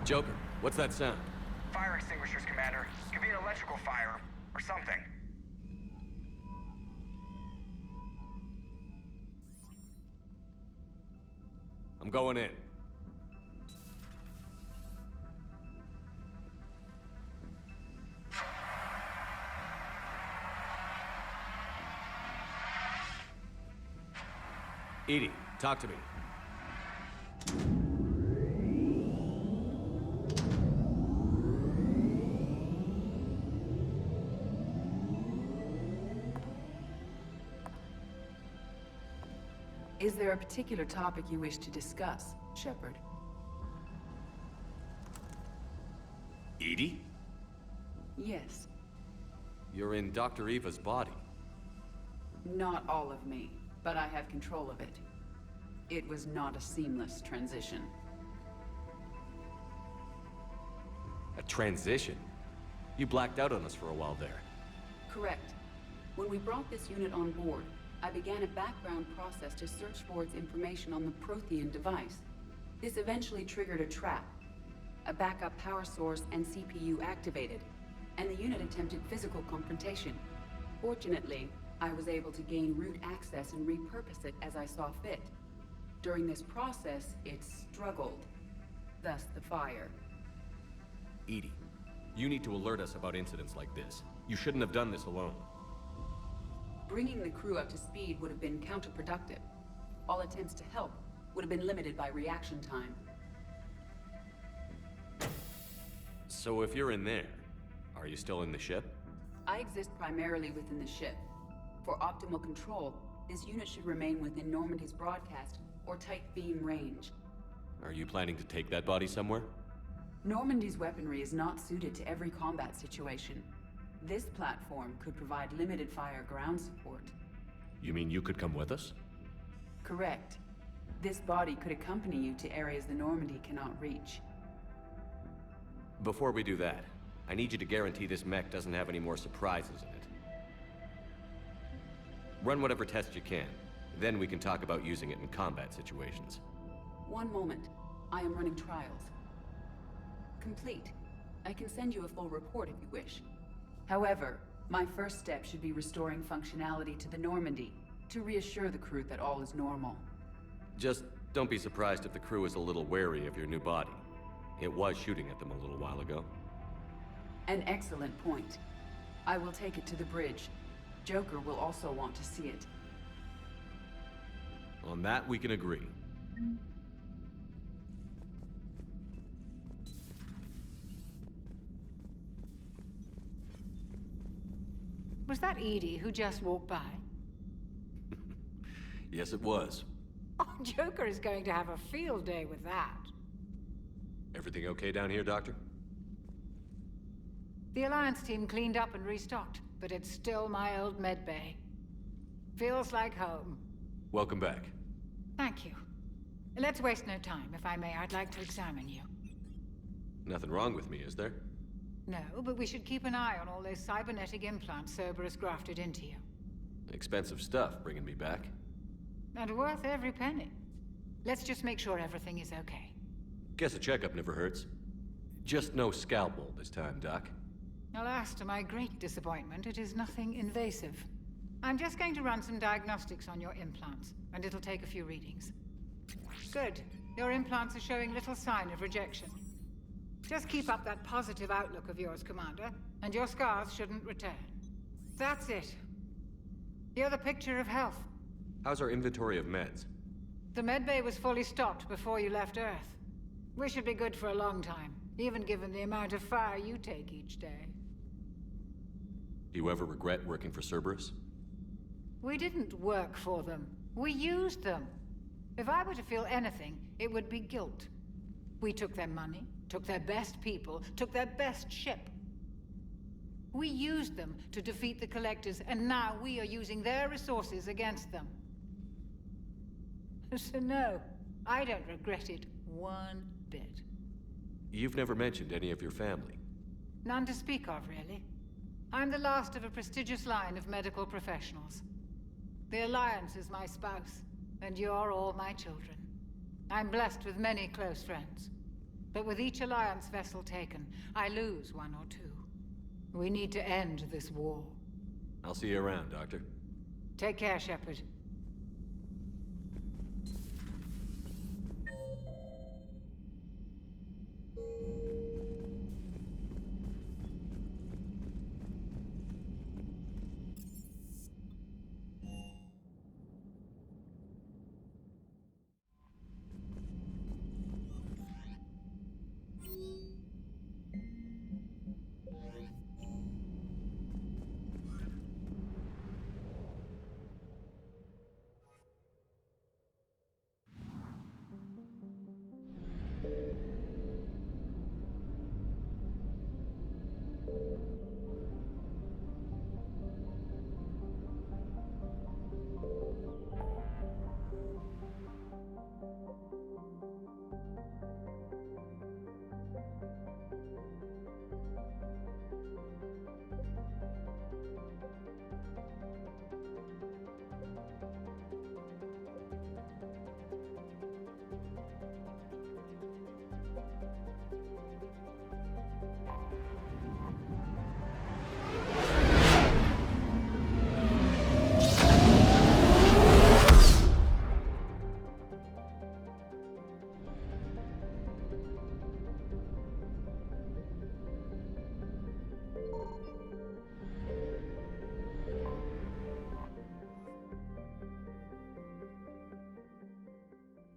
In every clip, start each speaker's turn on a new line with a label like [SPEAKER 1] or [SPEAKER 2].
[SPEAKER 1] Joker, what's that sound?
[SPEAKER 2] Fire extinguishers, Commander. Could be an electrical fire, or something.
[SPEAKER 1] I'm going in. Edie, talk to me.
[SPEAKER 3] Is there a particular topic you wish to discuss, Sheppard?
[SPEAKER 1] Edie?
[SPEAKER 3] Yes.
[SPEAKER 1] You're in Dr. Eva's body.
[SPEAKER 3] Not all of me, but I have control of it. It was not a seamless transition.
[SPEAKER 1] A transition? You blacked out on us for a while there.
[SPEAKER 3] Correct. When we brought this unit on board, I began a background process to search for its information on the Prothean device. This eventually triggered a trap. A backup power source and CPU activated, and the unit attempted physical confrontation. Fortunately, I was able to gain root access and repurpose it as I saw fit. During this process, it struggled. Thus the fire.
[SPEAKER 1] Edie, you need to alert us about incidents like this. You shouldn't have done this alone.
[SPEAKER 3] Bringing the crew up to speed would have been counterproductive. All attempts to help would have been limited by reaction time.
[SPEAKER 1] So if you're in there, are you still in the ship?
[SPEAKER 3] I exist primarily within the ship. For optimal control, this unit should remain within Normandy's broadcast or tight beam range.
[SPEAKER 1] Are you planning to take that body somewhere?
[SPEAKER 3] Normandy's weaponry is not suited to every combat situation. This platform could provide limited fire ground support.
[SPEAKER 1] You mean you could come with us?
[SPEAKER 3] Correct. This body could accompany you to areas the Normandy cannot reach.
[SPEAKER 1] Before we do that, I need you to guarantee this mech doesn't have any more surprises in it. Run whatever tests you can. Then we can talk about using it in combat situations.
[SPEAKER 3] One moment. I am running trials. Complete. I can send you a full report if you wish. However, my first step should be restoring functionality to the Normandy, to reassure the crew that all is normal.
[SPEAKER 1] Just don't be surprised if the crew is a little wary of your new body. It was shooting at them a little while ago.
[SPEAKER 3] An excellent point. I will take it to the bridge. Joker will also want to see it.
[SPEAKER 1] On that, we can agree.
[SPEAKER 4] Was that Edie who just walked by?
[SPEAKER 1] Yes, it was.
[SPEAKER 4] Oh, Joker is going to have a field day with that.
[SPEAKER 1] Everything okay down here, Doctor?
[SPEAKER 4] The Alliance team cleaned up and restocked, but it's still my old medbay. Feels like home.
[SPEAKER 1] Welcome back.
[SPEAKER 4] Thank you. Let's waste no time. If I may, I'd like to examine you.
[SPEAKER 1] Nothing wrong with me, is there?
[SPEAKER 4] No, but we should keep an eye on all those cybernetic implants Cerberus grafted into you.
[SPEAKER 1] Expensive stuff bringing me back.
[SPEAKER 4] And worth every penny. Let's just make sure everything is okay.
[SPEAKER 1] Guess a checkup never hurts. Just no scalpel this time, Doc.
[SPEAKER 4] Alas, to my great disappointment, it is nothing invasive. I'm just going to run some diagnostics on your implants, and it'll take a few readings. Good. Your implants are showing little sign of rejection. Just keep up that positive outlook of yours, Commander, and your scars shouldn't return. That's it. You're the picture of health.
[SPEAKER 1] How's our inventory of meds?
[SPEAKER 4] The medbay was fully stocked before you left Earth. We should be good for a long time, even given the amount of fire you take each day.
[SPEAKER 1] Do you ever regret working for Cerberus?
[SPEAKER 4] We didn't work for them. We used them. If I were to feel anything, it would be guilt. We took their money, took their best people, took their best ship. We used them to defeat the Collectors, and now we are using their resources against them. So no, I don't regret it one bit.
[SPEAKER 1] You've never mentioned any of your family.
[SPEAKER 4] None to speak of, really. I'm the last of a prestigious line of medical professionals. The Alliance is my spouse, and you're all my children. I'm blessed with many close friends. But with each Alliance vessel taken, I lose one or two. We need to end this war.
[SPEAKER 1] I'll see you around, Doctor.
[SPEAKER 4] Take care, Sheppard.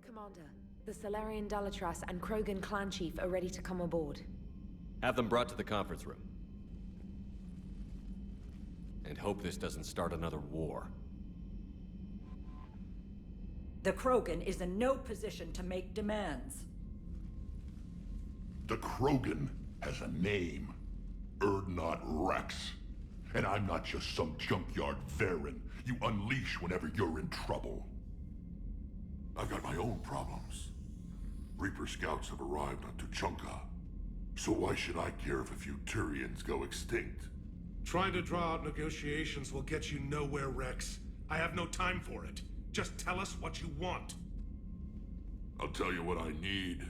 [SPEAKER 5] Commander, the Salarian Dalatras and Krogan clan chief are ready to come aboard.
[SPEAKER 1] Have them brought to the conference room. And hope this doesn't start another war.
[SPEAKER 6] The Krogan is in no position to make demands.
[SPEAKER 7] The Krogan has a name. Urdnot Rex. And I'm not just some junkyard Varen you unleash whenever you're in trouble. I've got my own problems. Reaper scouts have arrived on Tuchanka. So why should I care if a few Turians go extinct?
[SPEAKER 8] Trying to draw out negotiations will get you nowhere, Rex. I have no time for it. Just tell us what you want.
[SPEAKER 7] I'll tell you what I need.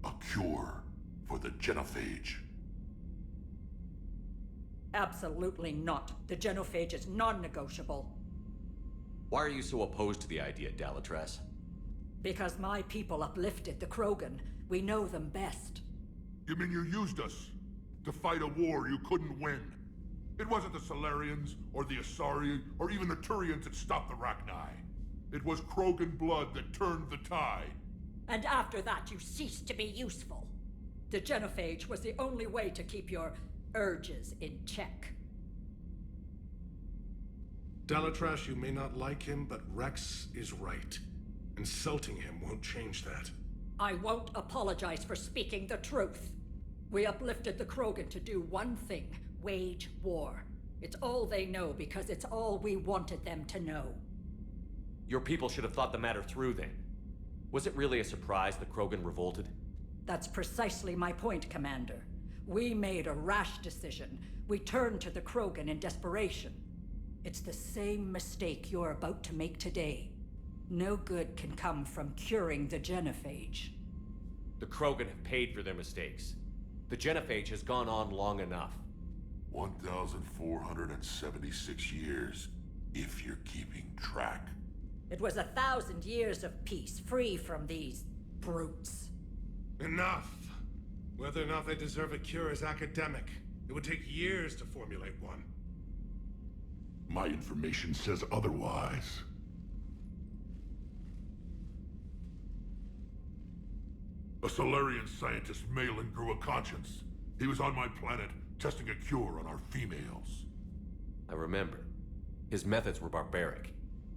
[SPEAKER 7] A cure for the genophage.
[SPEAKER 6] Absolutely not. The genophage is non-negotiable.
[SPEAKER 1] Why are you so opposed to the idea, Dalatras?
[SPEAKER 6] Because my people uplifted the Krogan. We know them best.
[SPEAKER 7] You mean you used us to fight a war you couldn't win? It wasn't the Salarians, or the Asari, or even the Turians that stopped the Rachni. It was Krogan blood that turned the tide.
[SPEAKER 6] And after that, you ceased to be useful. The genophage was the only way to keep your urges in check.
[SPEAKER 8] Dalatras, you may not like him, but Rex is right. Insulting him won't change that.
[SPEAKER 6] I won't apologize for speaking the truth. We uplifted the Krogan to do one thing: wage war. It's all they know because it's all we wanted them to know.
[SPEAKER 1] Your people should have thought the matter through then. Was it really a surprise the Krogan revolted?
[SPEAKER 6] That's precisely my point, Commander. We made a rash decision. We turned to the Krogan in desperation. It's the same mistake you're about to make today. No good can come from curing the genophage.
[SPEAKER 1] The Krogan have paid for their mistakes. The genophage has gone on long enough.
[SPEAKER 7] 1,476 years, if you're keeping track.
[SPEAKER 6] It was 1,000 years of peace, free from these brutes.
[SPEAKER 8] Enough! Whether or not they deserve a cure is academic. It would take years to formulate one.
[SPEAKER 7] My information says otherwise. A Solarian scientist, Malin, grew a conscience. He was on my planet, testing a cure on our females.
[SPEAKER 1] I remember. His methods were barbaric.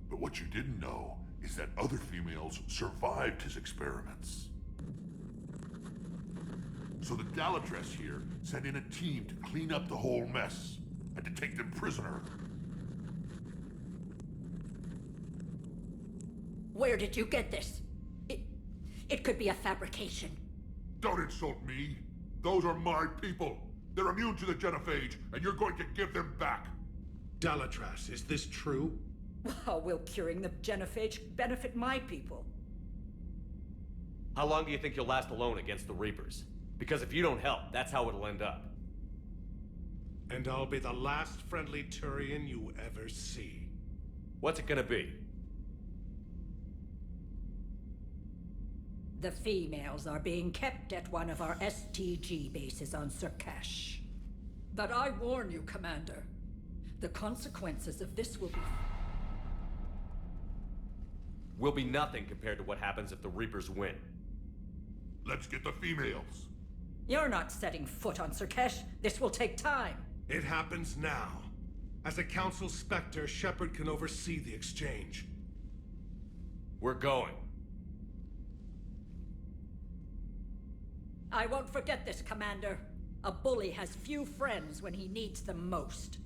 [SPEAKER 7] But what you didn't know is that other females survived his experiments. So the Dalatras here sent in a team to clean up the whole mess, and to take them prisoner.
[SPEAKER 6] Where did you get this? It could be a fabrication.
[SPEAKER 7] Don't insult me. Those are my people. They're immune to the genophage, and you're going to give them back.
[SPEAKER 8] Dalatras, is this true?
[SPEAKER 6] How will curing the genophage benefit my people?
[SPEAKER 1] How long do you think you'll last alone against the Reapers? Because if you don't help, that's how it'll end up.
[SPEAKER 8] And I'll be the last friendly Turian you ever see.
[SPEAKER 1] What's it gonna be?
[SPEAKER 6] The females are being kept at one of our STG bases on Surkash. But I warn you, Commander, the consequences of this
[SPEAKER 1] Will be nothing compared to what happens if the Reapers win.
[SPEAKER 7] Let's get the females.
[SPEAKER 6] You're not setting foot on Surkash. This will take time.
[SPEAKER 8] It happens now. As a Council Spectre, Sheppard can oversee the exchange.
[SPEAKER 1] We're going.
[SPEAKER 6] I won't forget this, Commander. A bully has few friends when he needs them most.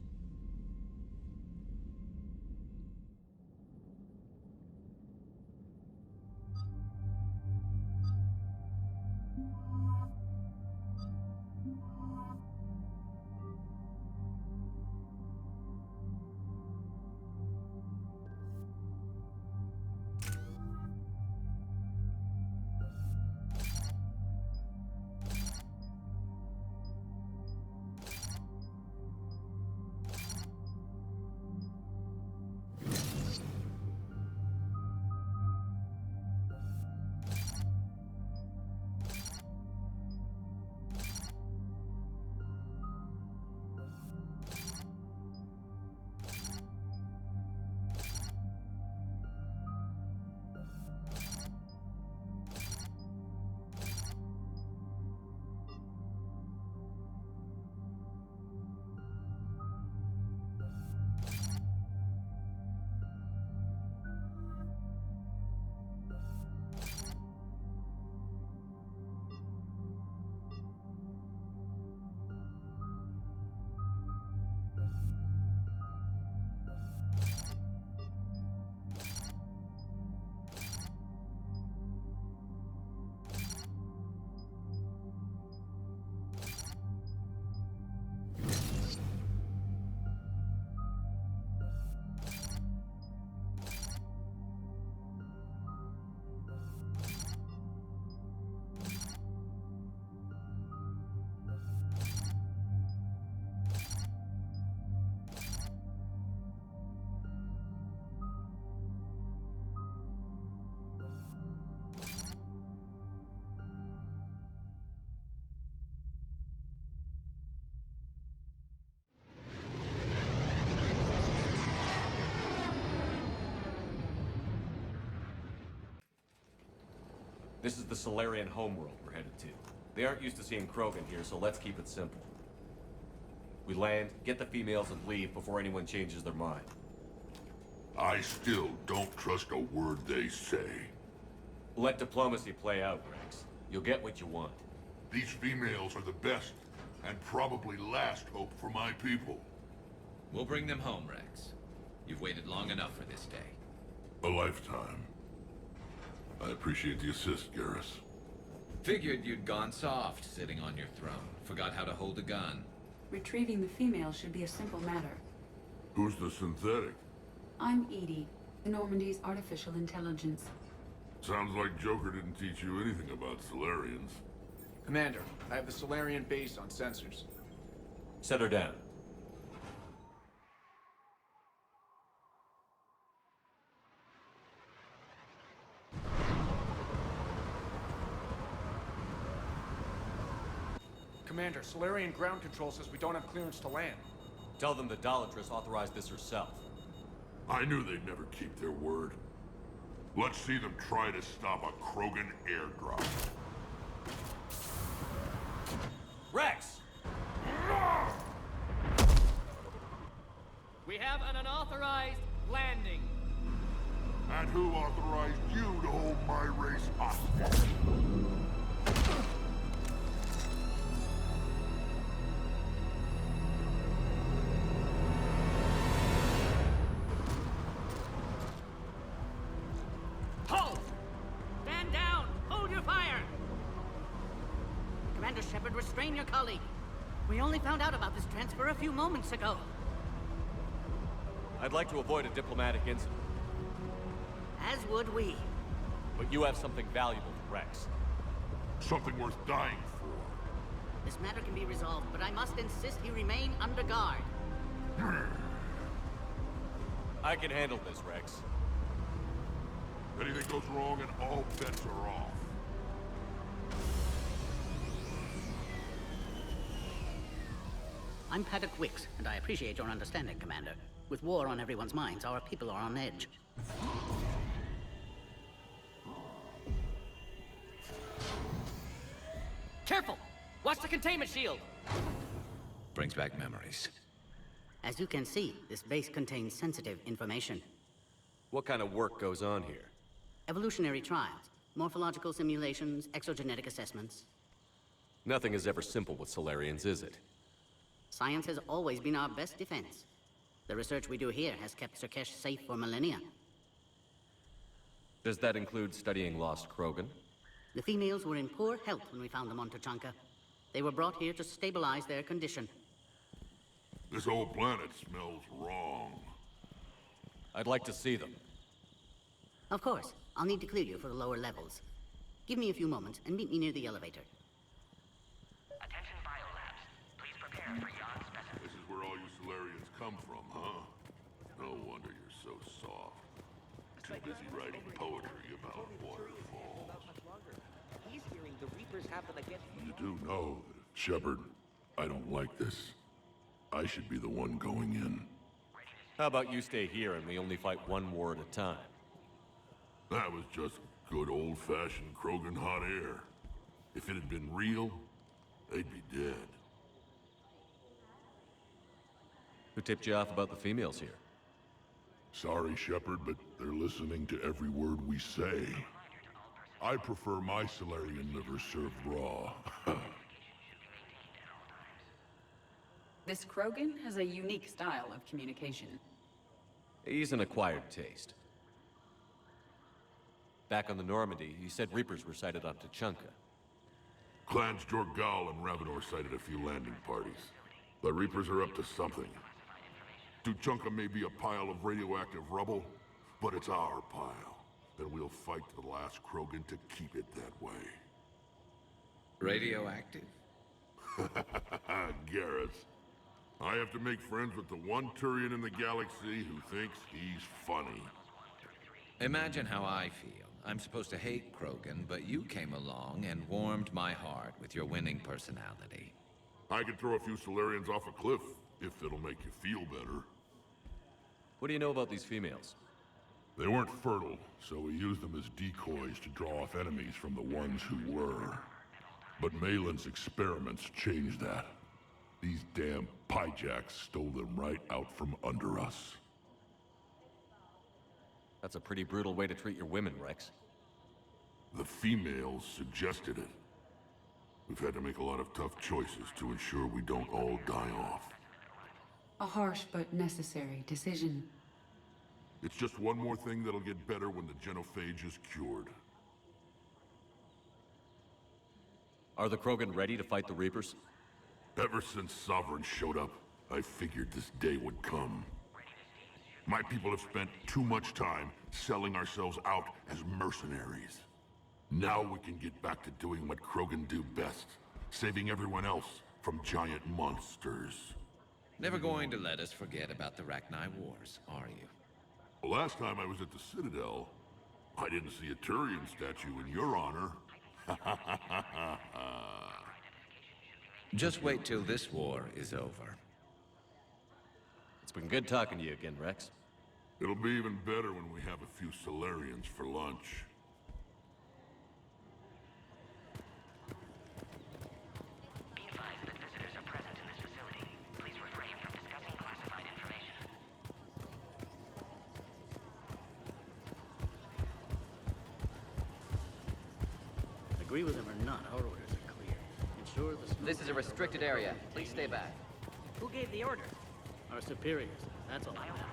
[SPEAKER 1] This is the Solarian homeworld we're headed to. They aren't used to seeing Krogan here, so let's keep it simple. We land, get the females, and leave before anyone changes their mind.
[SPEAKER 7] I still don't trust a word they say.
[SPEAKER 1] Let diplomacy play out, Rex. You'll get what you want.
[SPEAKER 7] These females are the best, and probably last hope for my people.
[SPEAKER 9] We'll bring them home, Rex. You've waited long enough for this day.
[SPEAKER 7] A lifetime. I appreciate the assist, Garrus.
[SPEAKER 9] Figured you'd gone soft, sitting on your throne. Forgot how to hold a gun.
[SPEAKER 3] Retrieving the female should be a simple matter.
[SPEAKER 7] Who's the synthetic?
[SPEAKER 3] I'm Edie, the Normandy's artificial intelligence.
[SPEAKER 7] Sounds like Joker didn't teach you anything about Solarians.
[SPEAKER 10] Commander, I have the Solarian base on sensors.
[SPEAKER 1] Set her down.
[SPEAKER 10] Commander, Solarian ground control says we don't have clearance to land.
[SPEAKER 1] Tell them the Dolatress authorized this herself.
[SPEAKER 7] I knew they'd never keep their word. Let's see them try to stop a Krogan airdrop.
[SPEAKER 1] Rex!
[SPEAKER 11] We have an unauthorized landing.
[SPEAKER 7] And who authorized you to hold my race hostage?
[SPEAKER 11] Halt! Stand down! Hold your fire! Commander Sheppard, restrain your colleague. We only found out about this transfer a few moments ago.
[SPEAKER 1] I'd like to avoid a diplomatic incident.
[SPEAKER 11] As would we.
[SPEAKER 1] But you have something valuable to Rex.
[SPEAKER 7] Something worth dying for.
[SPEAKER 11] This matter can be resolved, but I must insist he remain under guard.
[SPEAKER 1] I can handle this, Rex.
[SPEAKER 7] Anything goes wrong and all bets are off.
[SPEAKER 11] I'm Paddock Wicks, and I appreciate your understanding, Commander. With war on everyone's minds, our people are on edge.
[SPEAKER 12] Careful! Watch the containment shield!
[SPEAKER 9] Brings back memories.
[SPEAKER 11] As you can see, this base contains sensitive information.
[SPEAKER 1] What kind of work goes on here?
[SPEAKER 11] Evolutionary trials, morphological simulations, exogenetic assessments.
[SPEAKER 1] Nothing is ever simple with Solarians, is it?
[SPEAKER 11] Science has always been our best defense. The research we do here has kept Surkesh safe for millennia.
[SPEAKER 1] Does that include studying lost Krogan?
[SPEAKER 11] The females were in poor health when we found them on Tuchanka. They were brought here to stabilize their condition.
[SPEAKER 7] This whole planet smells wrong.
[SPEAKER 1] I'd like to see them.
[SPEAKER 11] Of course. I'll need to clear you for the lower levels. Give me a few moments and meet me near the elevator.
[SPEAKER 2] Attention biolabs. Please prepare for yon specimen.
[SPEAKER 7] This is where all you Solarians come from, huh? No wonder you're so soft. Too busy writing poetry about waterfalls.
[SPEAKER 12] He's hearing the Reapers have them against...
[SPEAKER 7] You do know that, Sheppard, I don't like this. I should be the one going in.
[SPEAKER 1] How about you stay here and we only fight one war at a time?
[SPEAKER 7] That was just good old-fashioned Krogan hot air. If it had been real, they'd be dead.
[SPEAKER 1] Who tipped you off about the females here?
[SPEAKER 7] Sorry, Sheppard, but they're listening to every word we say. I prefer my Solarian liver served raw.
[SPEAKER 3] This Krogan has a unique style of communication.
[SPEAKER 1] He's an acquired taste. Back on the Normandy, he said Reapers were sighted on Tuchanka.
[SPEAKER 7] Clans Jorgal and Ravenor sighted a few landing parties. The Reapers are up to something. Tuchanka may be a pile of radioactive rubble, but it's our pile. And we'll fight to the last Krogan to keep it that way.
[SPEAKER 9] Radioactive?
[SPEAKER 7] Garrus. I have to make friends with the one Turian in the galaxy who thinks he's funny.
[SPEAKER 9] Imagine how I feel. I'm supposed to hate Krogan, but you came along and warmed my heart with your winning personality.
[SPEAKER 7] I could throw a few Solarians off a cliff, if it'll make you feel better.
[SPEAKER 1] What do you know about these females?
[SPEAKER 7] They weren't fertile, so we used them as decoys to draw off enemies from the ones who were. But Malin's experiments changed that. These damn Pyjaks stole them right out from under us.
[SPEAKER 1] That's a pretty brutal way to treat your women, Rex.
[SPEAKER 7] The females suggested it. We've had to make a lot of tough choices to ensure we don't all die off.
[SPEAKER 3] A harsh but necessary decision.
[SPEAKER 7] It's just one more thing that'll get better when the genophage is cured.
[SPEAKER 1] Are the Krogan ready to fight the Reapers?
[SPEAKER 7] Ever since Sovereign showed up, I figured this day would come. My people have spent too much time selling ourselves out as mercenaries. Now we can get back to doing what Krogan do best, saving everyone else from giant monsters.
[SPEAKER 9] Never going to let us forget about the Rachni Wars, are you?
[SPEAKER 7] The last time I was at the Citadel, I didn't see a Turian statue in your honor.
[SPEAKER 9] Just wait till this war is over.
[SPEAKER 1] It's been good talking to you again, Rex.
[SPEAKER 7] It'll be even better when we have a few Solarians for lunch.
[SPEAKER 2] Be advised that visitors are present in this facility. Please refrain from discussing classified information.
[SPEAKER 11] Agree with him or not, our orders are clear. Ensure the...
[SPEAKER 12] This is a restricted area. Please stay back.
[SPEAKER 11] Who gave the order? Our superiors. That's all that matters.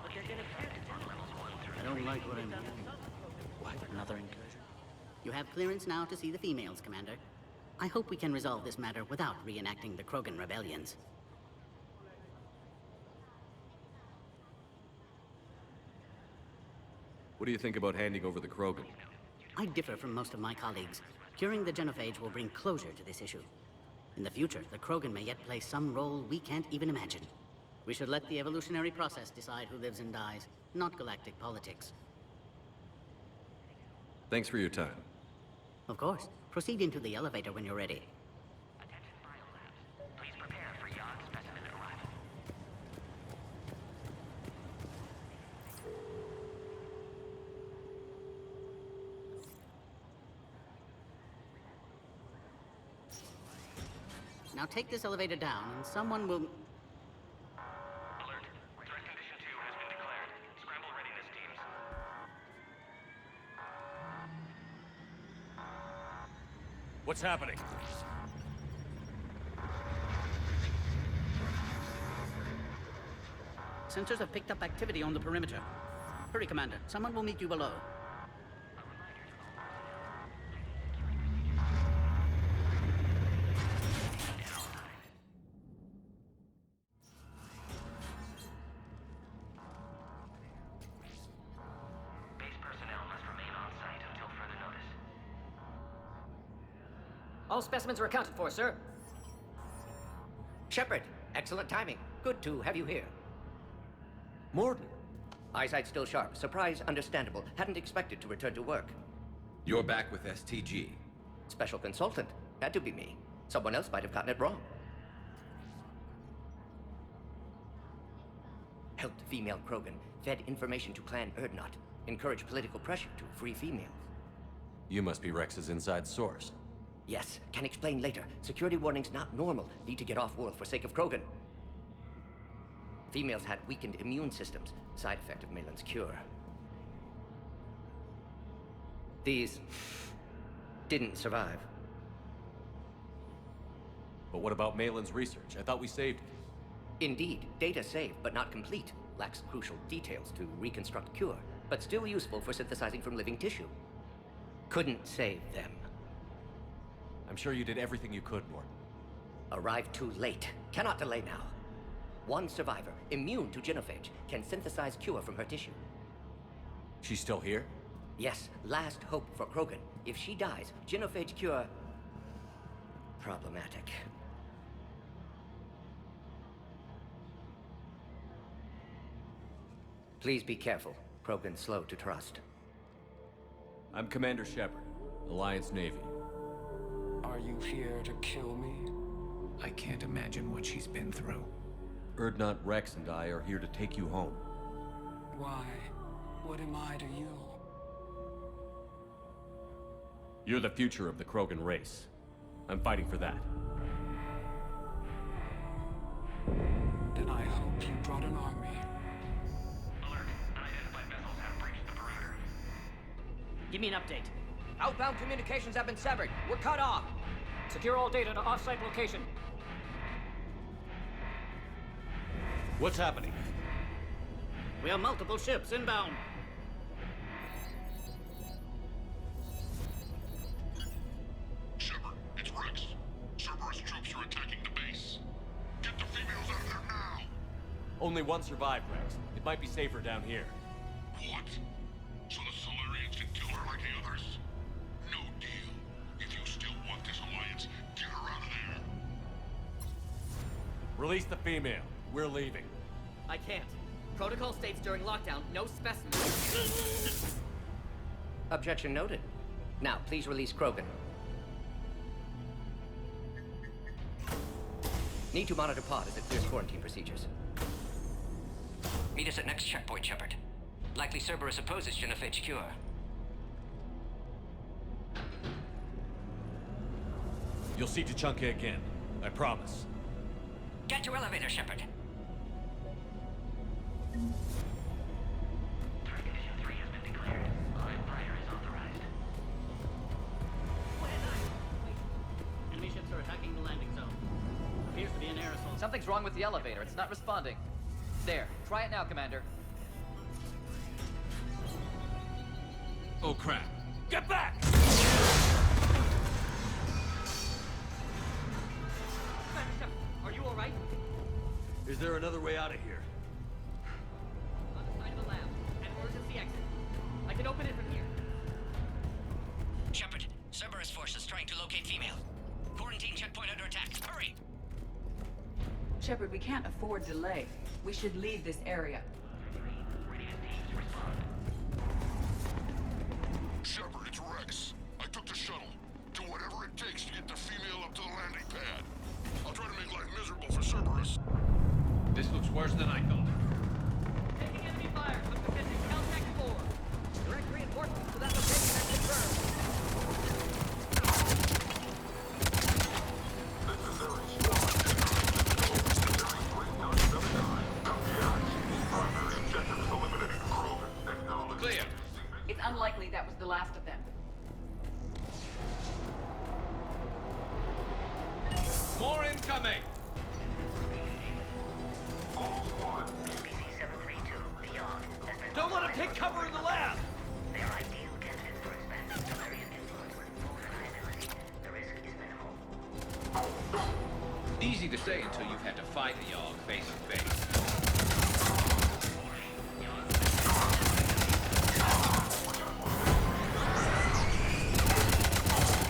[SPEAKER 11] But they're gonna I don't like what I'm hearing. What? Another incursion? You have clearance now to see the females, Commander. I hope we can resolve this matter without reenacting the Krogan rebellions.
[SPEAKER 1] What do you think about handing over the Krogan?
[SPEAKER 11] I differ from most of my colleagues. Curing the genophage will bring closure to this issue. In the future, the Krogan may yet play some role we can't even imagine. We should let the evolutionary process decide who lives and dies, not galactic politics.
[SPEAKER 1] Thanks for your time.
[SPEAKER 11] Of course. Proceed into the elevator when you're ready.
[SPEAKER 2] Attention biolabs. Please prepare for yon specimen arrival.
[SPEAKER 11] Now take this elevator down, and someone will...
[SPEAKER 2] Alert. Threat condition 2 has been declared. Scramble readiness teams.
[SPEAKER 1] What's happening?
[SPEAKER 11] Sensors have picked up activity on the perimeter. Hurry, Commander. Someone will meet you below.
[SPEAKER 2] Base personnel must remain on site until further notice.
[SPEAKER 12] All specimens are accounted for, sir. Sheppard, excellent timing. Good to have you here.
[SPEAKER 1] Morden.
[SPEAKER 12] Eyesight still sharp. Surprise understandable. Hadn't expected to return to work.
[SPEAKER 9] You're back with STG.
[SPEAKER 12] Special consultant. Had to be me. Someone else might have gotten it wrong. Helped female Krogan. Fed information to Clan Erdnot. Encouraged political pressure to free females.
[SPEAKER 1] You must be Rex's inside source.
[SPEAKER 12] Yes, can explain later. Security warnings not normal. Need to get off-world for sake of Krogan. Females had weakened immune systems. Side effect of Malin's cure. These didn't survive.
[SPEAKER 1] But what about Malin's research? I thought we saved it.
[SPEAKER 12] Indeed, data saved, but not complete. Lacks crucial details to reconstruct cure, but still useful for synthesizing from living tissue. Couldn't save them.
[SPEAKER 1] I'm sure you did everything you could, Norton.
[SPEAKER 12] Arrived too late. Cannot delay now. One survivor, immune to genophage, can synthesize cure from her tissue.
[SPEAKER 1] She's still here?
[SPEAKER 12] Yes, last hope for Krogan. If she dies, genophage cure... problematic. Please be careful. Krogan slow to trust.
[SPEAKER 1] I'm Commander Sheppard, Alliance Navy.
[SPEAKER 13] Are you here to kill me?
[SPEAKER 9] I can't imagine what she's been through.
[SPEAKER 1] Erdnot, Rex, and I are here to take you home.
[SPEAKER 13] Why? What am I to you?
[SPEAKER 1] You're the future of the Krogan race. I'm fighting for that.
[SPEAKER 13] Then I hope you brought an army.
[SPEAKER 2] Alert. Unidentified vessels have breached the perimeter.
[SPEAKER 12] Give me an update. Outbound communications have been severed. We're cut off.
[SPEAKER 11] Secure all data to off-site location.
[SPEAKER 1] What's happening?
[SPEAKER 11] We have multiple ships inbound.
[SPEAKER 7] Sheppard, it's Rex. Cerberus troops are attacking the base. Get the females out of there now!
[SPEAKER 1] Only one survived, Rex. It might be safer down here.
[SPEAKER 7] What? So the Solarians can kill her like the others? No deal. If you still want this alliance, get her out of there.
[SPEAKER 1] Release the female. We're leaving.
[SPEAKER 12] I can't. Protocol states during lockdown, no specimens. Objection noted. Now, please release Krogan. Need to monitor pod as it clears quarantine procedures. Meet us at next checkpoint, Sheppard. Likely Cerberus opposes genophage cure.
[SPEAKER 1] You'll see Tachanka again. I promise.
[SPEAKER 12] Get to elevator, Sheppard.
[SPEAKER 2] Threat condition 3 has been declared. Live fire is authorized.
[SPEAKER 11] Enemy ships are attacking the landing zone. Appears to be an air assault.
[SPEAKER 12] Something's wrong with the elevator. It's not responding. There. Try it now, Commander.
[SPEAKER 1] Oh, crap. Get back!
[SPEAKER 12] Are you alright?
[SPEAKER 1] Is there another way out of here?
[SPEAKER 12] On the side of the lab. An emergency exit. I can open it from here.
[SPEAKER 11] Sheppard, Cerberus forces strike
[SPEAKER 2] locate female. Quarantine checkpoint under attack. Hurry!
[SPEAKER 3] Sheppard, we can't afford delay. We should leave this area.
[SPEAKER 7] Sheppard, it's Rex. I took the shuttle. Do whatever it takes to get the female up to the landing pad. I'll try to make life miserable for Cerberus.
[SPEAKER 9] This looks worse than I thought.
[SPEAKER 14] Taking enemy fire from position Caltech 4. Direct reinforcements to that location has confirmed.
[SPEAKER 9] Clear.
[SPEAKER 3] It's unlikely that was the last of them.
[SPEAKER 9] More incoming!
[SPEAKER 2] SCP-732 beyond has been...
[SPEAKER 14] Don't let him take cover in the lab!
[SPEAKER 2] They are ideal candidates for expanding Solarian influence with full reliability. The risk is minimal.
[SPEAKER 9] Easy to say until you've had to fight a Yogg face to face.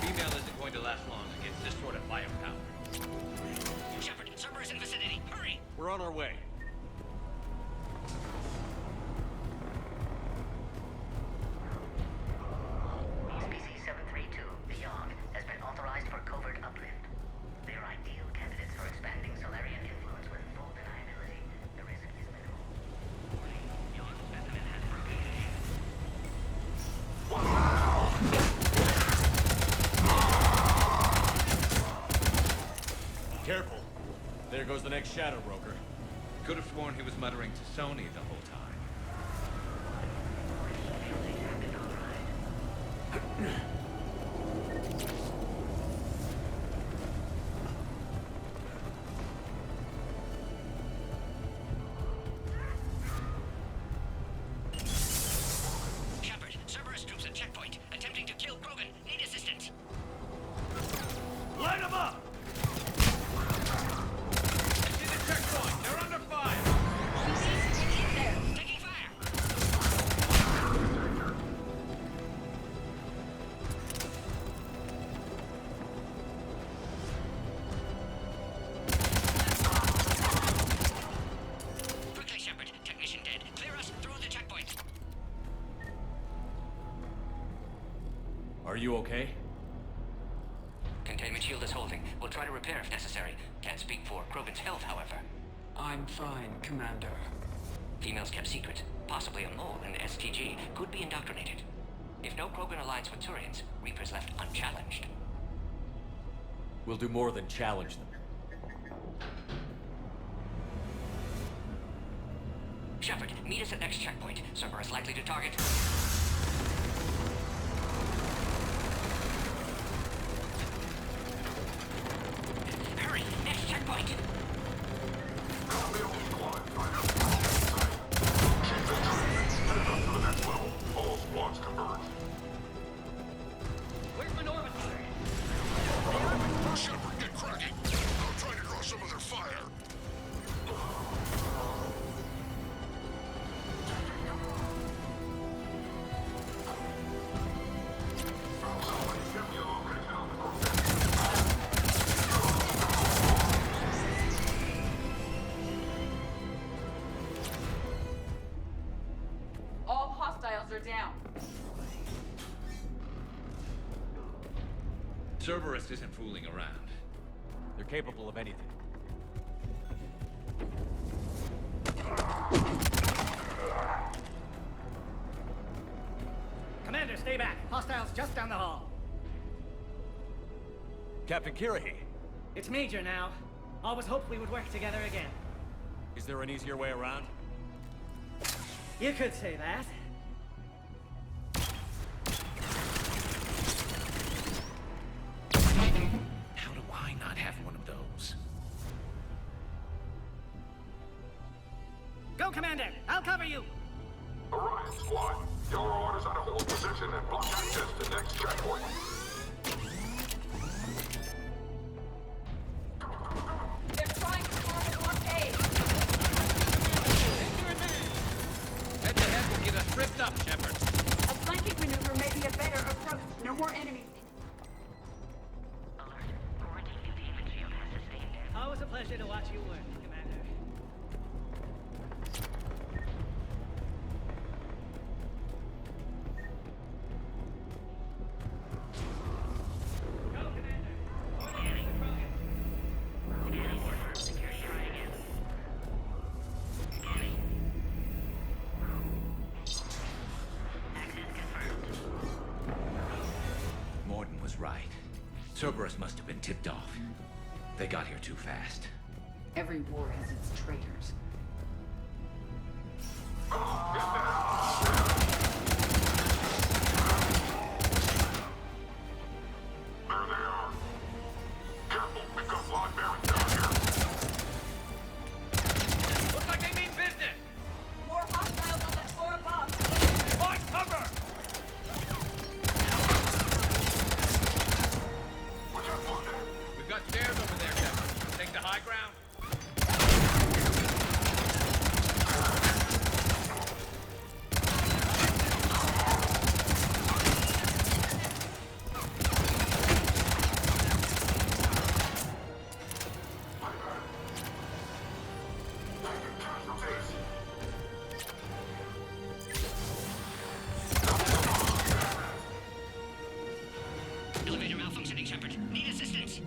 [SPEAKER 9] Female isn't going to last long against this sort of firepower.
[SPEAKER 2] Sheppard, Cerberus in vicinity. Hurry!
[SPEAKER 1] We're on our way.
[SPEAKER 2] SCP-732 beyond has been authorized for covert uplift. They are ideal candidates for expanding Solarian influence with full deniability. The risk is minimal. Your specimen has propagated.
[SPEAKER 1] Careful. There goes the next shadow broker.
[SPEAKER 9] Could have sworn he was muttering to Sony the whole time.
[SPEAKER 2] Sheppard, Cerberus troops at checkpoint, attempting to kill Krogan. Need assistance.
[SPEAKER 14] Light him up!
[SPEAKER 9] See the checkpoint! They're under fire!
[SPEAKER 2] Taking fire! Quickly, Sheppard. Technician dead. Clear us through the checkpoint.
[SPEAKER 1] Are you okay?
[SPEAKER 2] Containment shield is holding. We'll try to repair if necessary. Can't speak for Krogan's health, however.
[SPEAKER 13] I'm fine, Commander.
[SPEAKER 2] Females kept secret. Possibly a mole in the STG could be indoctrinated. If no Krogan aligns with Turians, Reapers left unchallenged.
[SPEAKER 1] We'll do more than challenge them.
[SPEAKER 2] Sheppard, meet us at next checkpoint. Cerberus likely to target. Hurry! Next checkpoint!
[SPEAKER 14] Where's the Normandy?
[SPEAKER 7] Sheppard, get cracking! I'm trying to draw some of their fire.
[SPEAKER 3] All hostiles are down.
[SPEAKER 9] Cerberus isn't fooling around.
[SPEAKER 1] They're capable of anything.
[SPEAKER 14] Commander, stay back. Hostiles just down the hall.
[SPEAKER 1] Captain Kirahi,
[SPEAKER 14] It's Major now. Always hoped we would work together again.
[SPEAKER 1] is there an easier way around?
[SPEAKER 14] You could say that.
[SPEAKER 9] How do I not have one of those?
[SPEAKER 14] Go, Commander! I'll cover you!
[SPEAKER 7] Orion Squad, your orders are to hold position and block access to next checkpoint.
[SPEAKER 3] They're trying to form a blockade.
[SPEAKER 9] Head to head will get us tripped up, Sheppard.
[SPEAKER 3] A flanking maneuver may be a better approach. No more enemies.
[SPEAKER 14] pleasure to watch you work, Commander. Go, Commander. Scanning for Krogan. Scanning for security try again. Scanning. Access confirmed.
[SPEAKER 9] Morden was right. Cerberus must have been tipped off. They got here too fast.
[SPEAKER 3] Every war has its traitors.
[SPEAKER 9] Looks like they mean business!
[SPEAKER 6] More hostiles on that floor above!
[SPEAKER 9] Find cover! We've got stairs over there, Sheppard. Take the high ground.
[SPEAKER 2] Elevator malfunctioning, Sheppard. Need assistance.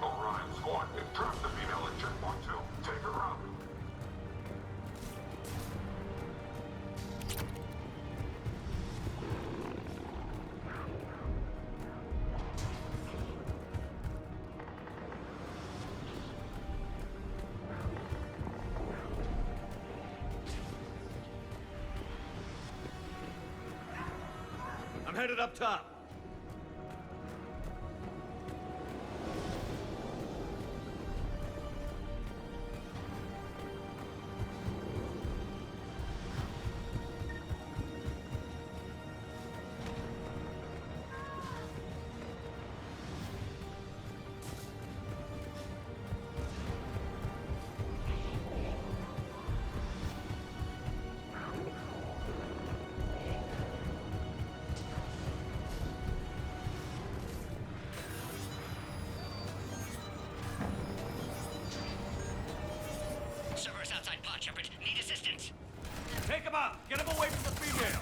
[SPEAKER 7] Orion Squad, trap the female at checkpoint 2. Take her out.
[SPEAKER 1] I'm headed up top.
[SPEAKER 2] Servers outside pod, Sheppard. Need assistance.
[SPEAKER 1] Take him out! Get him away from the female!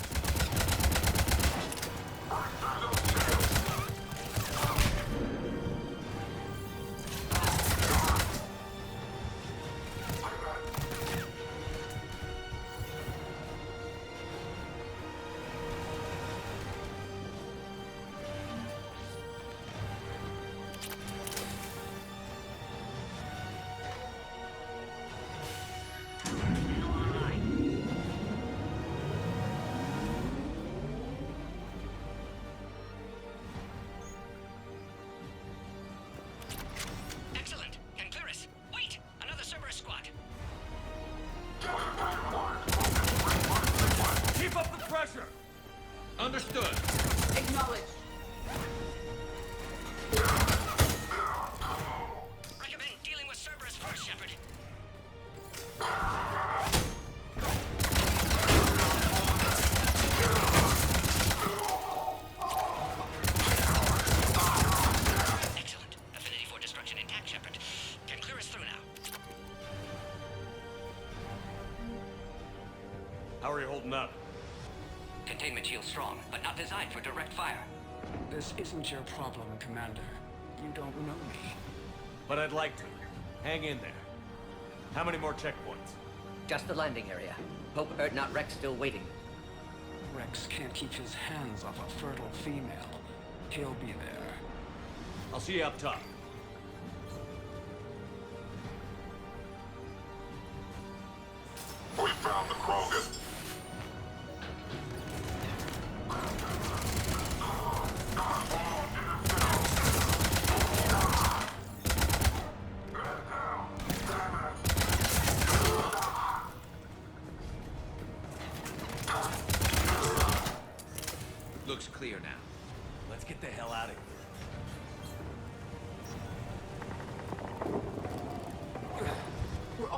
[SPEAKER 2] Excellent. Can clear us. Wait! Another Cerberus squad.
[SPEAKER 1] Keep up the pressure!
[SPEAKER 9] Understood.
[SPEAKER 3] Acknowledge.
[SPEAKER 2] Recommend dealing with Cerberus first, Sheppard. Excellent. Affinity for destruction intact, Sheppard. Can clear us through now.
[SPEAKER 1] How are you holding up?
[SPEAKER 2] Containment shield strong, but not designed for direct fire.
[SPEAKER 13] This isn't your problem, Commander. You don't know me.
[SPEAKER 1] But I'd like to. Hang in there. How many more checkpoints?
[SPEAKER 12] Just the landing area. Hope Erdnot Rex still waiting.
[SPEAKER 13] Rex can't keep his hands off a fertile female. He'll be there.
[SPEAKER 1] I'll see you up top.
[SPEAKER 7] We found the Krogan.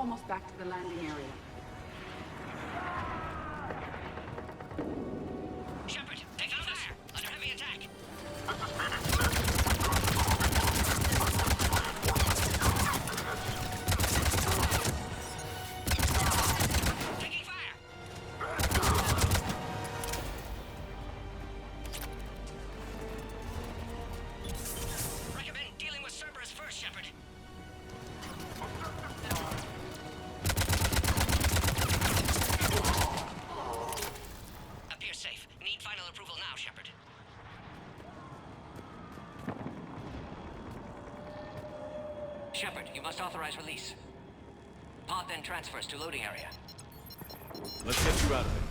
[SPEAKER 3] almost back to the landing area.
[SPEAKER 2] Sheppard, take fire! Under heavy attack! Taking fire! Recommend dealing with Cerberus first, Sheppard. Appear safe. Need final approval now, Sheppard. Sheppard, you must authorize release. Pod then transfers to loading area.
[SPEAKER 1] Let's get you out of there.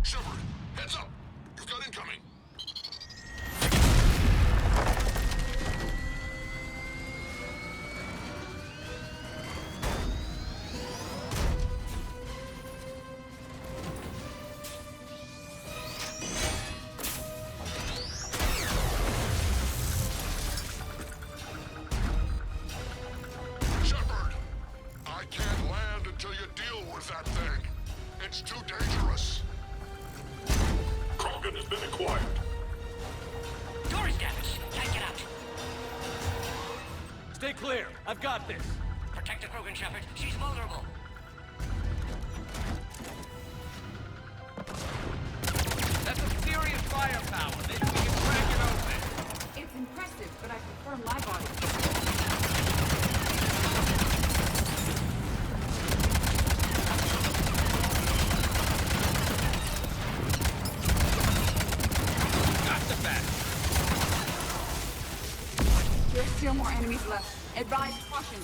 [SPEAKER 7] Sheppard, heads up! You've got incoming! Sheppard! I can't land until you deal with that thing. It's too dangerous. Krogan has been acquired.
[SPEAKER 2] Door is damaged. Can't get out.
[SPEAKER 1] Stay clear. I've got this.
[SPEAKER 2] Protect the Krogan, Sheppard. She's vulnerable.
[SPEAKER 14] That's a serious firepower. Maybe we can crack it open.
[SPEAKER 3] It's impressive, but I prefer my body.
[SPEAKER 14] Got the back.
[SPEAKER 3] There's still more enemies left. Advise caution.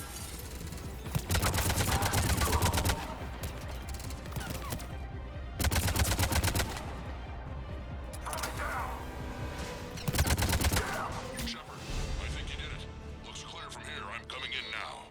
[SPEAKER 7] Sheppard, I think you did it. Looks clear from here. I'm coming in now.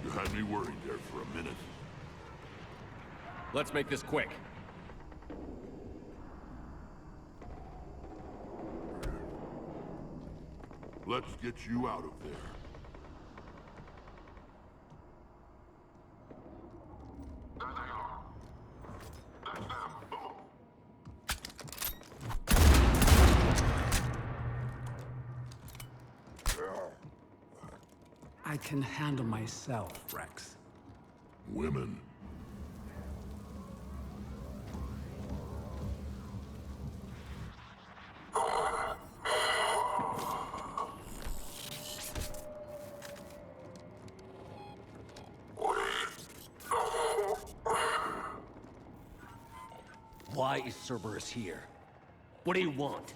[SPEAKER 7] You had me worried there for a minute.
[SPEAKER 1] Let's make this quick.
[SPEAKER 7] Let's get you out of there. There they are. That's them. Boom.
[SPEAKER 13] I can handle myself, Rex.
[SPEAKER 7] Women.
[SPEAKER 15] Why is Cerberus here? What do you want?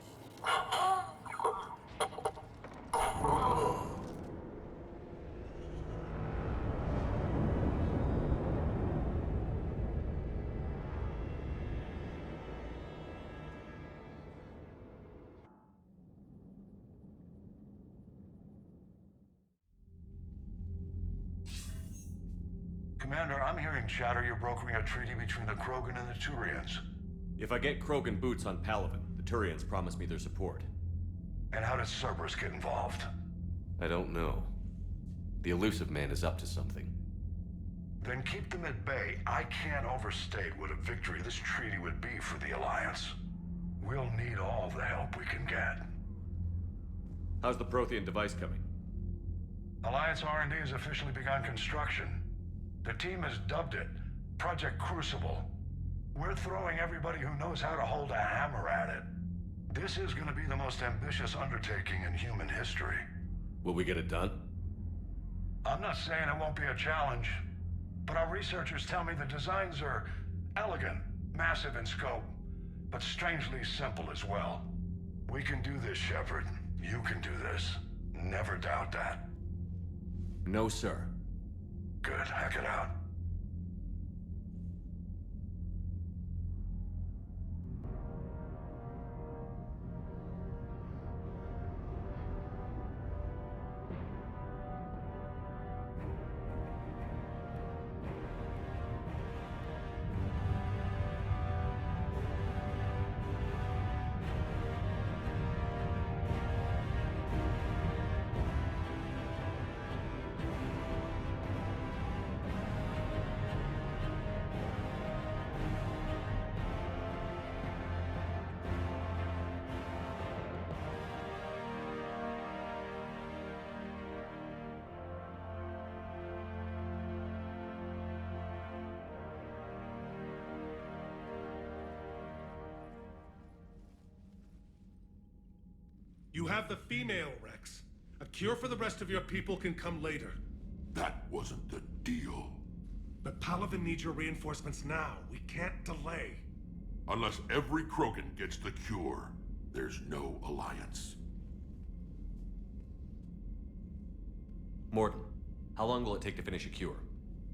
[SPEAKER 16] Commander, I'm hearing chatter you're brokering a treaty between the Krogan and the Turians.
[SPEAKER 1] If I get Krogan boots on Palaven, the Turians promise me their support.
[SPEAKER 16] And how does Cerberus get involved?
[SPEAKER 1] I don't know. The elusive man is up to something.
[SPEAKER 16] Then keep them at bay. I can't overstate what a victory this treaty would be for the Alliance. We'll need all the help we can get.
[SPEAKER 1] How's the Prothean device coming?
[SPEAKER 16] Alliance R&D has officially begun construction. The team has dubbed it Project Crucible. We're throwing everybody who knows how to hold a hammer at it. This is going to be the most ambitious undertaking in human history.
[SPEAKER 1] Will we get it done?
[SPEAKER 16] I'm not saying it won't be a challenge, but our researchers tell me the designs are Elegant, massive in scope, but strangely simple as well. We can do this, Sheppard. You can do this. Never doubt that.
[SPEAKER 1] No, sir.
[SPEAKER 16] Good, hack it out.
[SPEAKER 8] You have the female, Rex. A cure for the rest of your people can come later.
[SPEAKER 7] That wasn't the deal.
[SPEAKER 8] But Palaven needs your reinforcements now. We can't delay.
[SPEAKER 7] Unless every Krogan gets the cure, there's no alliance.
[SPEAKER 1] Morton, how long will it take to finish a cure?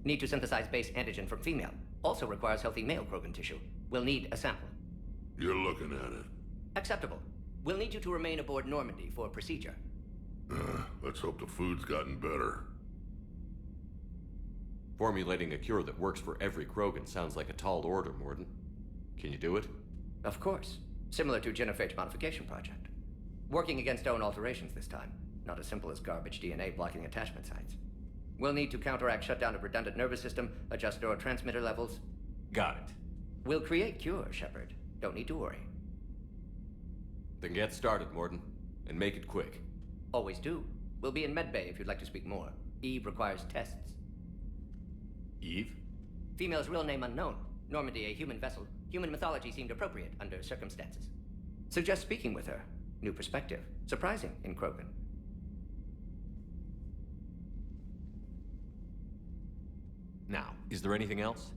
[SPEAKER 12] Need to synthesize base antigen from female. Also requires healthy male Krogan tissue. We'll need a sample.
[SPEAKER 7] You're looking at it.
[SPEAKER 12] Acceptable. We'll need you to remain aboard Normandy for procedure.
[SPEAKER 7] Let's hope the food's gotten better.
[SPEAKER 1] Formulating a cure that works for every Krogan sounds like a tall order, Morton. Can you do it?
[SPEAKER 12] Of course. Similar to Genophage Modification Project. Working against own alterations this time. Not as simple as garbage DNA blocking attachment sites. We'll need to counteract shutdown of redundant nervous system, adjust neurotransmitter levels.
[SPEAKER 1] Got it.
[SPEAKER 12] We'll create cure, Sheppard. Don't need to worry.
[SPEAKER 1] Then get started, Morton. And make it quick.
[SPEAKER 12] Always do. We'll be in medbay if you'd like to speak more. Eve requires tests.
[SPEAKER 1] Eve?
[SPEAKER 12] Female's real name unknown. Normandy, a human vessel. Human mythology seemed appropriate under circumstances. Suggest speaking with her. New perspective. Surprising in Krogan.
[SPEAKER 1] Now, is there anything else?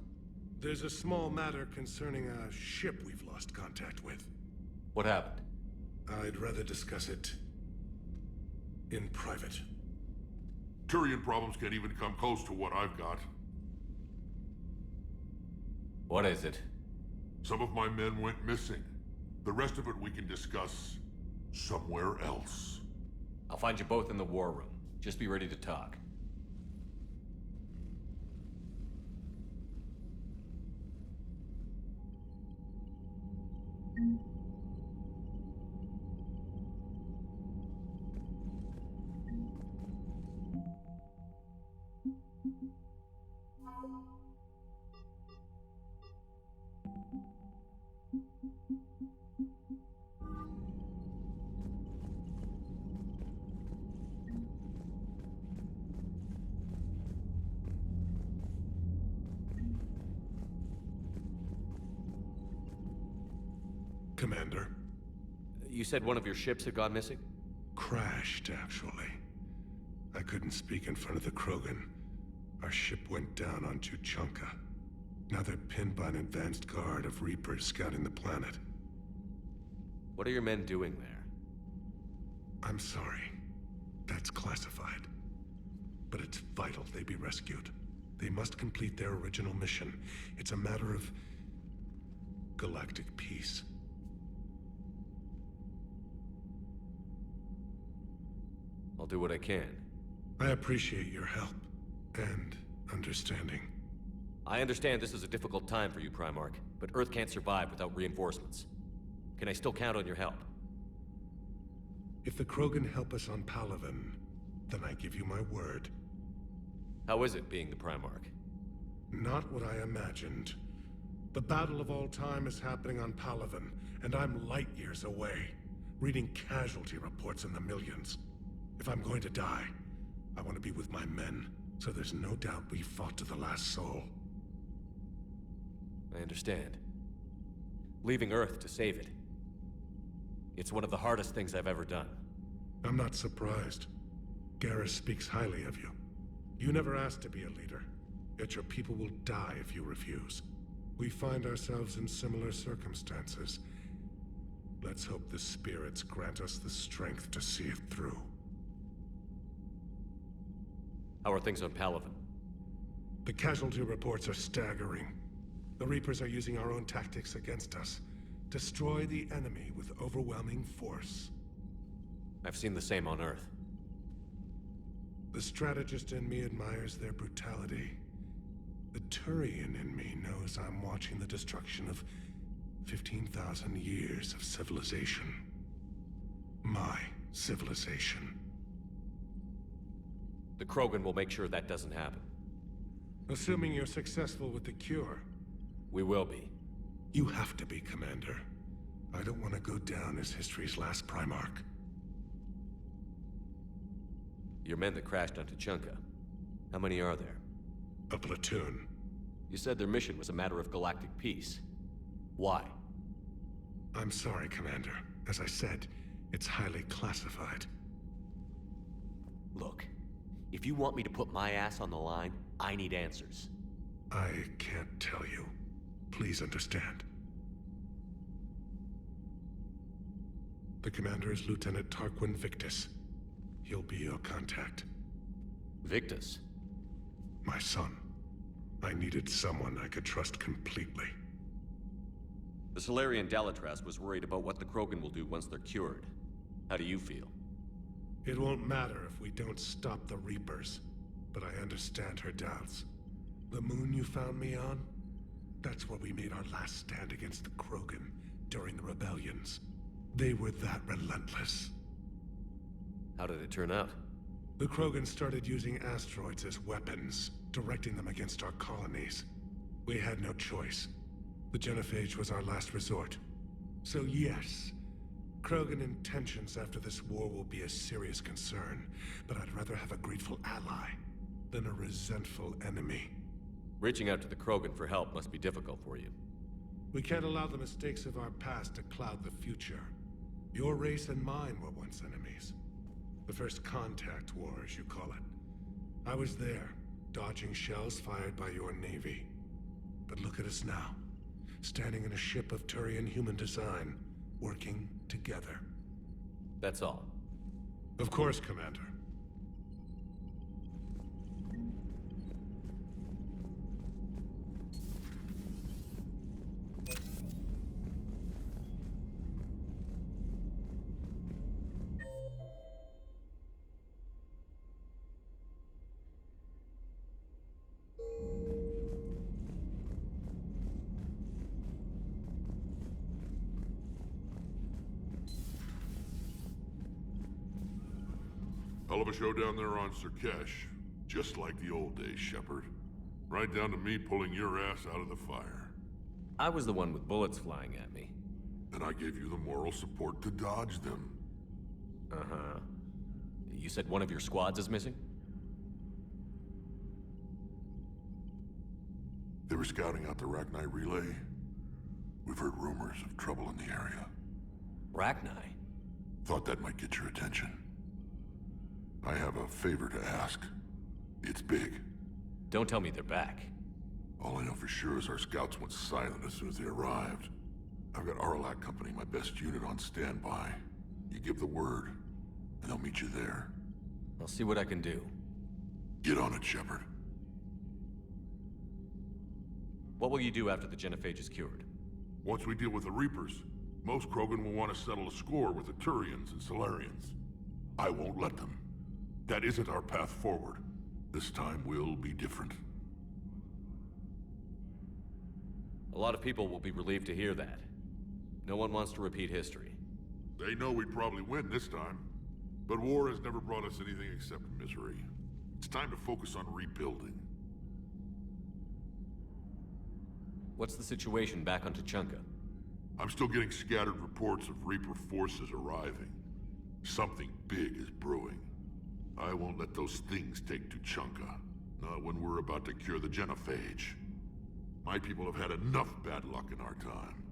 [SPEAKER 8] There's a small matter concerning a ship we've lost contact with.
[SPEAKER 1] What happened?
[SPEAKER 8] I'd rather discuss it in private.
[SPEAKER 7] Turian problems can't even come close to what I've got.
[SPEAKER 1] What is it?
[SPEAKER 7] Some of my men went missing. The rest of it we can discuss somewhere else.
[SPEAKER 1] I'll find you both in the war room. Just be ready to talk.
[SPEAKER 8] Commander.
[SPEAKER 1] You said one of your ships had gone missing?
[SPEAKER 8] Crashed, actually. I couldn't speak in front of the Krogan. Our ship went down on Tuchanka. Now they're pinned by an advanced guard of Reapers scouting the planet.
[SPEAKER 1] What are your men doing there?
[SPEAKER 8] I'm sorry. That's classified. But it's vital they be rescued. They must complete their original mission. It's a matter of galactic peace.
[SPEAKER 1] I'll do what I can.
[SPEAKER 8] I appreciate your help and understanding.
[SPEAKER 1] I understand this is a difficult time for you, Primarch, but Earth can't survive without reinforcements. Can I still count on your help?
[SPEAKER 8] If the Krogan help us on Palaven, then I give you my word.
[SPEAKER 1] How is it being the Primarch?
[SPEAKER 8] Not what I imagined. The battle of all time is happening on Palaven, and I'm light years away, reading casualty reports in the millions. If I'm going to die, I want to be with my men, so there's no doubt we fought to the last soul.
[SPEAKER 1] I understand. Leaving Earth to save it. It's one of the hardest things I've ever done.
[SPEAKER 8] I'm not surprised. Garrus speaks highly of you. You never asked to be a leader, yet your people will die if you refuse. We find ourselves in similar circumstances. Let's hope the spirits grant us the strength to see it through.
[SPEAKER 1] How are things on Palaven?
[SPEAKER 8] The casualty reports are staggering. The Reapers are using our own tactics against us. Destroy the enemy with overwhelming force.
[SPEAKER 1] I've seen the same on Earth.
[SPEAKER 8] The strategist in me admires their brutality. The Turian in me knows I'm watching the destruction of 15,000 years of civilization. My civilization.
[SPEAKER 1] The Krogan will make sure that doesn't happen.
[SPEAKER 8] Assuming you're successful with the cure.
[SPEAKER 1] We will be.
[SPEAKER 8] You have to be, Commander. I don't want to go down as history's last Primarch.
[SPEAKER 1] Your men that crashed on Tuchanka. How many are there?
[SPEAKER 8] A platoon.
[SPEAKER 1] You said their mission was a matter of galactic peace. Why?
[SPEAKER 8] I'm sorry, Commander. As I said, it's highly classified.
[SPEAKER 1] Look, if you want me to put my ass on the line, I need answers.
[SPEAKER 8] I can't tell you. Please understand. The commander is Lieutenant Tarquin Victus. He'll be your contact.
[SPEAKER 1] Victus?
[SPEAKER 8] My son. I needed someone I could trust completely.
[SPEAKER 1] The Solarian Dalitras was worried about what the Krogan will do once they're cured. How do you feel?
[SPEAKER 8] It won't matter if we don't stop the Reapers, but I understand her doubts. The moon you found me on? That's where we made our last stand against the Krogan during the rebellions. They were that relentless.
[SPEAKER 1] How did it turn out?
[SPEAKER 8] The Krogan started using asteroids as weapons, directing them against our colonies. We had no choice. The genophage was our last resort. So yes, Krogan intentions after this war will be a serious concern, but I'd rather have a grateful ally than a resentful enemy.
[SPEAKER 1] Reaching out to the Krogan for help must be difficult for you.
[SPEAKER 8] We can't allow the mistakes of our past to cloud the future. Your race and mine were once enemies. The first contact war, as you call it. I was there, dodging shells fired by your navy. But look at us now, standing in a ship of Turian human design, working together.
[SPEAKER 1] That's all.
[SPEAKER 8] Of course, Commander.
[SPEAKER 7] Hell of a show down there on Surkesh. Just like the old days, Sheppard. Right down to me pulling your ass out of the fire.
[SPEAKER 1] I was the one with bullets flying at me.
[SPEAKER 7] And I gave you the moral support to dodge them.
[SPEAKER 1] Uh-huh. You said one of your squads is missing?
[SPEAKER 7] They were scouting out the Rachni relay. We've heard rumors of trouble in the area.
[SPEAKER 1] Rachni?
[SPEAKER 7] Thought that might get your attention. I have a favor to ask. It's big.
[SPEAKER 1] Don't tell me they're back.
[SPEAKER 7] All I know for sure is our scouts went silent as soon as they arrived. I've got Arlac Company, my best unit, on standby. You give the word, and they'll meet you there.
[SPEAKER 1] I'll see what I can do.
[SPEAKER 7] Get on it, Sheppard.
[SPEAKER 1] What will you do after the genophage is cured?
[SPEAKER 7] Once we deal with the Reapers, most Krogan will want to settle a score with the Turians and Solarians. I won't let them. That isn't our path forward. This time will be different.
[SPEAKER 1] A lot of people will be relieved to hear that. No one wants to repeat history.
[SPEAKER 7] They know we'd probably win this time. But war has never brought us anything except misery. It's time to focus on rebuilding.
[SPEAKER 1] What's the situation back on Tuchanka?
[SPEAKER 7] I'm still getting scattered reports of Reaper forces arriving. Something big is brewing. I won't let those things take Tuchanka. Not when we're about to cure the genophage. My people have had enough bad luck in our time.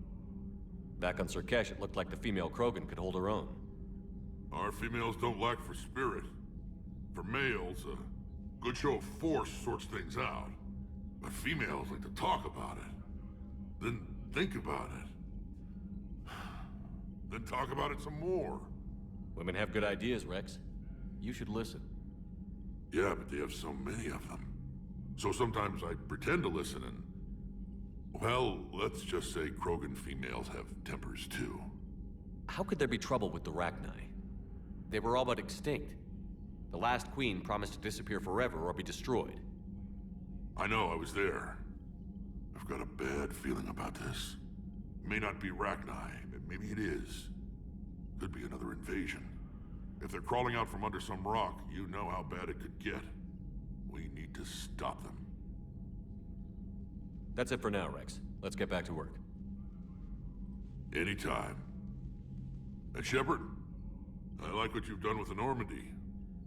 [SPEAKER 1] Back on Surkesh, it looked like the female Krogan could hold her own.
[SPEAKER 7] Our females don't lack for spirit. For males, a good show of force sorts things out. But females like to talk about it. Then think about it. Then talk about it some more.
[SPEAKER 1] Women have good ideas, Rex. You should listen.
[SPEAKER 7] Yeah, but they have so many of them. So sometimes I pretend to listen and... Well, let's just say Krogan females have tempers too.
[SPEAKER 1] How could there be trouble with the Rachni? They were all but extinct. The last queen promised to disappear forever or be destroyed.
[SPEAKER 7] I know, I was there. I've got a bad feeling about this. May not be Rachni, but maybe it is. Could be another invasion. If they're crawling out from under some rock, you know how bad it could get. We need to stop them.
[SPEAKER 1] That's it for now, Rex. Let's get back to work.
[SPEAKER 7] Anytime. And Sheppard, I like what you've done with the Normandy.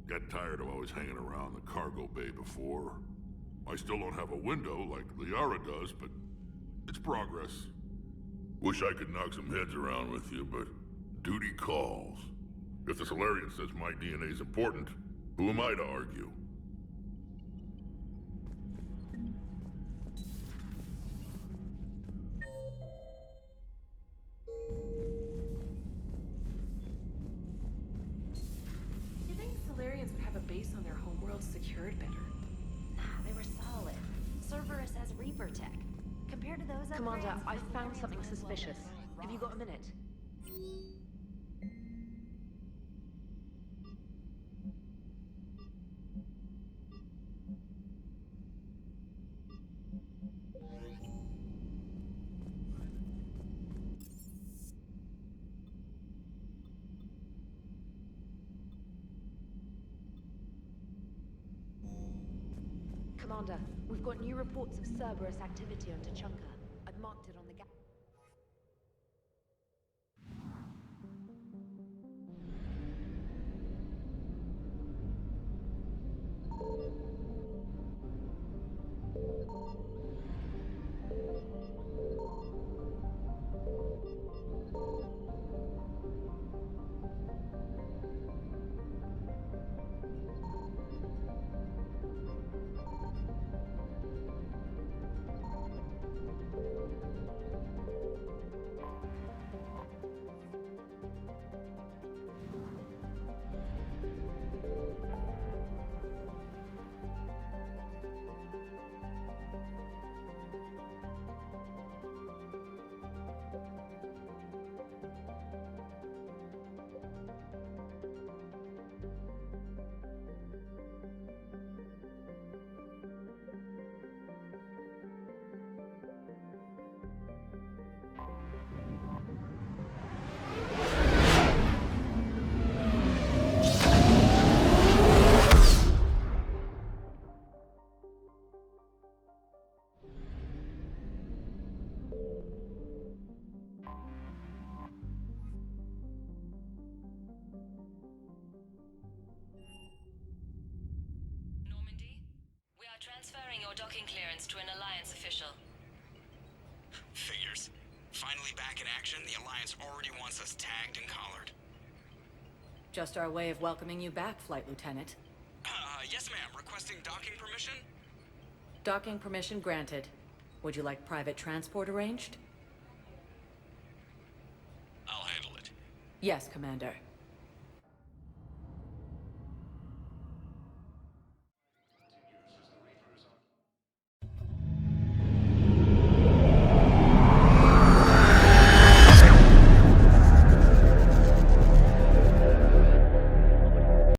[SPEAKER 7] Got tired of always hanging around the cargo bay before. I still don't have a window like Liara does, but it's progress. Wish I could knock some heads around with you, but duty calls. If the Solarian says my DNA's important, who am I to argue?
[SPEAKER 5] You think Solarians would have a base on their homeworld secured better?
[SPEAKER 17] Nah, they were solid. Cerberus has Reaper tech. Compared to those
[SPEAKER 5] Commander,
[SPEAKER 17] upgrades,
[SPEAKER 5] I
[SPEAKER 17] the
[SPEAKER 5] found
[SPEAKER 17] Solarians
[SPEAKER 5] something
[SPEAKER 17] might as well
[SPEAKER 5] suspicious.
[SPEAKER 17] be
[SPEAKER 5] Have you got a minute? Commander, we've got new reports of Cerberus activity on Tachanka. I've marked it on the
[SPEAKER 18] Normandy, we are transferring your docking clearance to an Alliance official.
[SPEAKER 19] Figures. Finally back in action, the Alliance already wants us tagged and collared.
[SPEAKER 3] Just our way of welcoming you back, Flight Lieutenant.
[SPEAKER 19] Yes ma'am, requesting docking permission?
[SPEAKER 3] Docking permission granted. Would you like private transport arranged?
[SPEAKER 19] I'll handle it.
[SPEAKER 3] Yes, Commander.